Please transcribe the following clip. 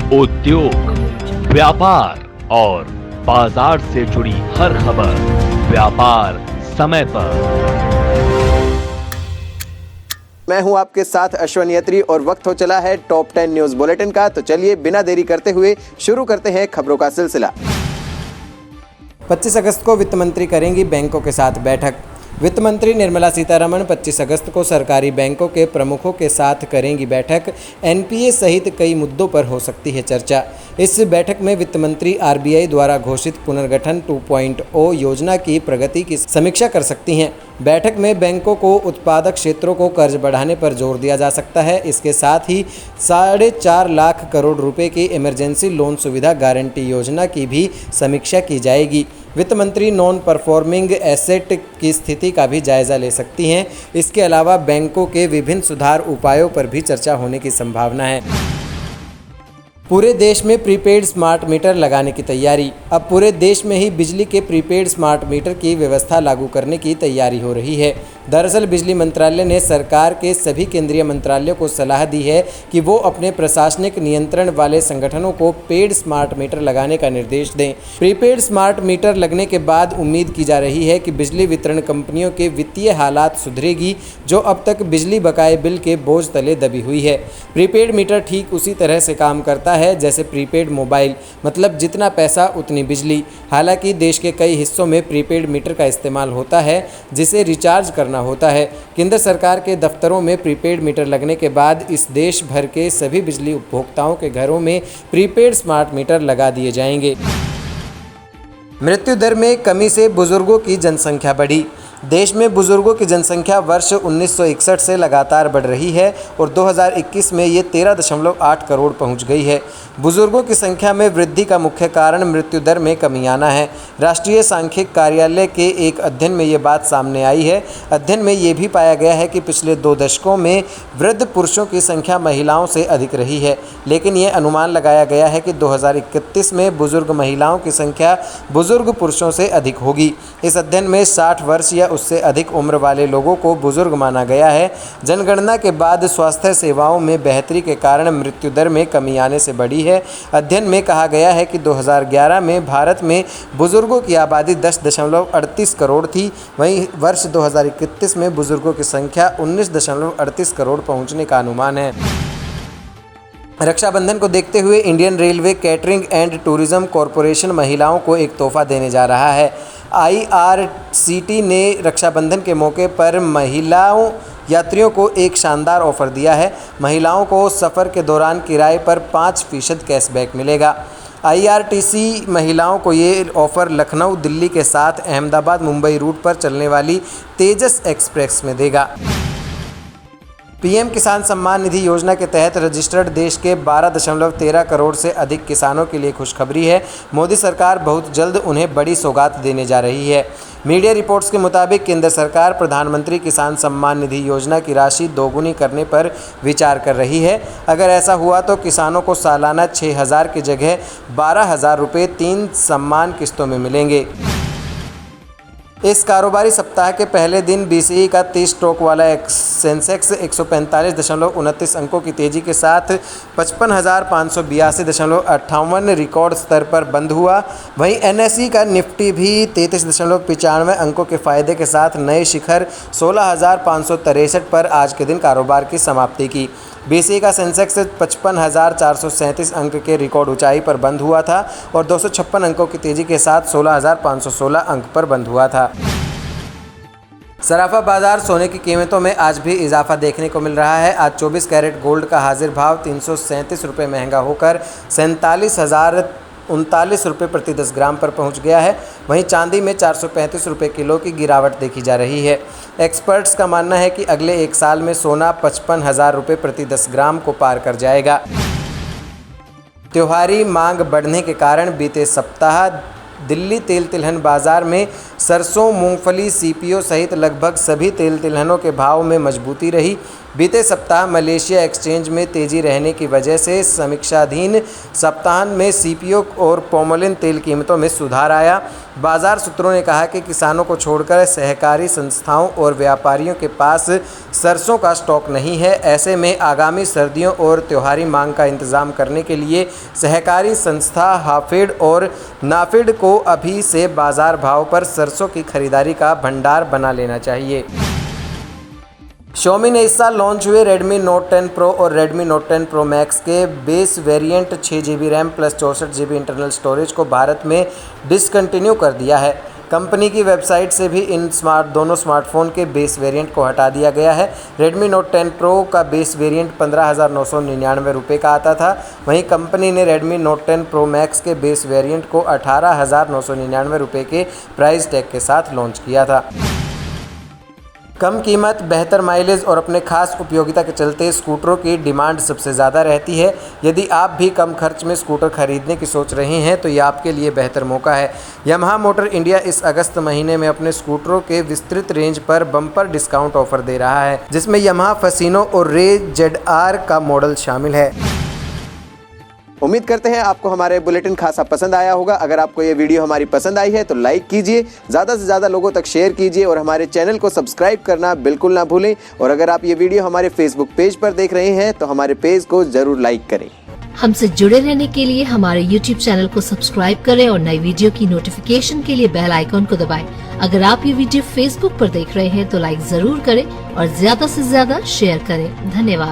उद्योग, व्यापार और बाजार से जुड़ी हर खबर व्यापार समय पर। मैं हूं आपके साथ अश्विन यत्री और वक्त हो चला है टॉप 10 न्यूज बुलेटिन का। तो चलिए बिना देरी करते हुए शुरू करते हैं खबरों का सिलसिला। 25 अगस्त को वित्त मंत्री करेंगी बैंकों के साथ बैठक। वित्त मंत्री निर्मला सीतारमण 25 अगस्त को सरकारी बैंकों के प्रमुखों के साथ करेंगी बैठक। एनपीए सहित कई मुद्दों पर हो सकती है चर्चा। इस बैठक में वित्त मंत्री आरबीआई द्वारा घोषित पुनर्गठन 2.0 योजना की प्रगति की समीक्षा कर सकती हैं। बैठक में बैंकों को उत्पादक क्षेत्रों को कर्ज बढ़ाने पर जोर दिया जा सकता है। इसके साथ ही 4.5 लाख करोड़ रुपए की इमरजेंसी लोन सुविधा गारंटी योजना की भी समीक्षा की जाएगी। वित्त मंत्री नॉन परफॉर्मिंग एसेट की स्थिति का भी जायजा ले सकती हैं। इसके अलावा बैंकों के विभिन्न सुधार उपायों पर भी चर्चा होने की संभावना है। पूरे देश में प्रीपेड स्मार्ट मीटर लगाने की तैयारी। अब पूरे देश में ही बिजली के प्रीपेड स्मार्ट मीटर की व्यवस्था लागू करने की तैयारी हो रही है। दरअसल बिजली मंत्रालय ने सरकार के सभी केंद्रीय मंत्रालयों को सलाह दी है कि वो अपने प्रशासनिक नियंत्रण वाले संगठनों को पेड स्मार्ट मीटर लगाने का निर्देश दें। प्रीपेड स्मार्ट मीटर लगने के बाद उम्मीद की जा रही है कि बिजली वितरण कंपनियों के वित्तीय हालात सुधरेगी, जो अब तक बिजली बकाये बिल के बोझ तले दबी हुई है। प्रीपेड मीटर ठीक उसी तरह से काम करता है जैसे प्रीपेड मोबाइल, मतलब जितना पैसा उतनी बिजली। हालांकि देश के कई हिस्सों में प्रीपेड मीटर का इस्तेमाल होता है जिसे रिचार्ज करना होता है। केंद्र सरकार के दफ्तरों में प्रीपेड मीटर लगने के बाद इस देश भर के सभी बिजली उपभोक्ताओं के घरों में प्रीपेड स्मार्ट मीटर लगा दिए जाएंगे। मृत्यु दर में कमी से बुजुर्गों की जनसंख्या बढ़ी। देश में बुजुर्गों की जनसंख्या वर्ष 1961 से लगातार बढ़ रही है और 2021 में ये 13.8 करोड़ पहुंच गई है। बुजुर्गों की संख्या में वृद्धि का मुख्य कारण मृत्यु दर में कमी आना है। राष्ट्रीय सांख्यिकी कार्यालय के एक अध्ययन में ये बात सामने आई है। अध्ययन में ये भी पाया गया है कि पिछले 2 दशकों में वृद्ध पुरुषों की संख्या महिलाओं से अधिक रही है, लेकिन ये अनुमान लगाया गया है कि 2031 में बुजुर्ग महिलाओं की संख्या बुजुर्ग पुरुषों से अधिक होगी। इस अध्ययन में 60 वर्ष या उससे अधिक उम्र वाले लोगों को बुजुर्ग माना गया है। जनगणना के बाद स्वास्थ्य सेवाओं में बेहतरी के कारण मृत्यु दर में कमी आने से बढ़ी है। अध्ययन में कहा गया है कि 2011 में भारत में बुजुर्गों की आबादी 10.38 करोड़ थी। वहीं वर्ष 2031 में बुजुर्गों की संख्या 19.38 करोड़ पहुंचने का अनुमान है। रक्षाबंधन को देखते हुए Indian railway catering and tourism corporation महिलाओं को एक तोहफा देने जा रहा है। आईआरसीटी ने रक्षाबंधन के मौके पर महिलाओं यात्रियों को एक शानदार ऑफर दिया है। महिलाओं को सफ़र के दौरान किराए पर 5% कैशबैक मिलेगा। आईआरसीटी महिलाओं को ये ऑफ़र लखनऊ दिल्ली के साथ अहमदाबाद मुंबई रूट पर चलने वाली तेजस एक्सप्रेस में देगा। पीएम किसान सम्मान निधि योजना के तहत रजिस्टर्ड देश के 12.13 करोड़ से अधिक किसानों के लिए खुशखबरी है। मोदी सरकार बहुत जल्द उन्हें बड़ी सौगात देने जा रही है। मीडिया रिपोर्ट्स के मुताबिक केंद्र सरकार प्रधानमंत्री किसान सम्मान निधि योजना की राशि दोगुनी करने पर विचार कर रही है। अगर ऐसा हुआ तो किसानों को सालाना 6,000 की जगह 12,000 रुपये 3 सम्मान किस्तों में मिलेंगे। इस कारोबारी सप्ताह के पहले दिन बीसीई का 30 स्टॉक वाला सेंसेक्स 145.29 अंकों की तेज़ी के साथ 55,582.58 रिकॉर्ड स्तर पर बंद हुआ। वहीं एनएसई का निफ्टी भी 33.95 अंकों के फायदे के साथ नए शिखर 16,563 पर आज के दिन कारोबार की समाप्ति की। बीसीई का सेंसेक्स 55,437 अंक के रिकॉर्ड ऊंचाई पर बंद हुआ था और 256 अंकों की तेज़ी के साथ 16,516 अंक पर बंद हुआ था। सराफा बाजार सोने की कीमतों में आज भी इजाफा देखने को मिल रहा है। आज 24 कैरेट गोल्ड का हाजिर भाव 337 रुपये महंगा होकर 47,039 रुपये प्रति 10 ग्राम पर पहुंच गया है। वहीं चांदी में 435 रुपये किलो की गिरावट देखी जा रही है। एक्सपर्ट्स का मानना है कि अगले 1 साल में सोना 55,000 रुपये प्रति 10 ग्राम को पार कर जाएगा। त्योहारी मांग बढ़ने के कारण बीते सप्ताह दिल्ली तेल तिलहन बाजार में सरसों, मूंगफली, सीपीओ सहित लगभग सभी तेल तिलहनों के भाव में मजबूती रही। बीते सप्ताह मलेशिया एक्सचेंज में तेजी रहने की वजह से समीक्षाधीन सप्ताहांत में सीपीओ और पोमोलिन तेल कीमतों में सुधार आया। बाजार सूत्रों ने कहा कि किसानों को छोड़कर सहकारी संस्थाओं और व्यापारियों के पास सरसों का स्टॉक नहीं है। ऐसे में आगामी सर्दियों और त्योहारी मांग का इंतजाम करने के लिए सहकारी संस्था हाफेड और नाफेड को अभी से बाजार भाव पर सरसों की खरीदारी का भंडार बना लेना चाहिए। Xiaomi ने इस साल लॉन्च हुए Redmi Note 10 Pro और Redmi Note 10 Pro Max के base variant 6GB RAM plus 64GB internal storage को भारत में डिसकंटिन्यू कर दिया है। कंपनी की वेबसाइट से भी इन दोनों स्मार्टफोन के बेस वेरिएंट को हटा दिया गया है। Redmi Note 10 Pro का बेस वेरिएंट 15,999 रुपये का आता था। वहीं कंपनी ने Redmi Note 10 Pro Max के बेस वेरिएंट को 18,999 रुपये के प्राइस टैग के साथ लॉन्च किया था। कम कीमत, बेहतर माइलेज और अपने खास उपयोगिता के चलते स्कूटरों की डिमांड सबसे ज़्यादा रहती है। यदि आप भी कम खर्च में स्कूटर खरीदने की सोच रहे हैं तो ये आपके लिए बेहतर मौका है। यामाहा मोटर इंडिया इस अगस्त महीने में अपने स्कूटरों के विस्तृत रेंज पर बम्पर डिस्काउंट ऑफर दे रहा है, जिसमें यामाहा फसीनो और रे ZR का मॉडल शामिल है। उम्मीद करते हैं आपको हमारे बुलेटिन खासा पसंद आया होगा। अगर आपको ये वीडियो हमारी पसंद आई है तो लाइक कीजिए, ज़्यादा से ज़्यादा लोगों तक शेयर कीजिए और हमारे चैनल को सब्सक्राइब करना बिल्कुल ना भूलें। और अगर आप ये वीडियो हमारे फेसबुक पेज पर देख रहे हैं तो हमारे पेज को जरूर लाइक करें। हमसे जुड़े रहने के लिए हमारे YouTube चैनल को सब्सक्राइब करें और नई वीडियो की नोटिफिकेशन के लिए बेल आइकॉन को दबाएं। अगर आप ये वीडियो Facebook पर देख रहे हैं तो लाइक जरूर करें और ज्यादा से ज्यादा शेयर करें। धन्यवाद।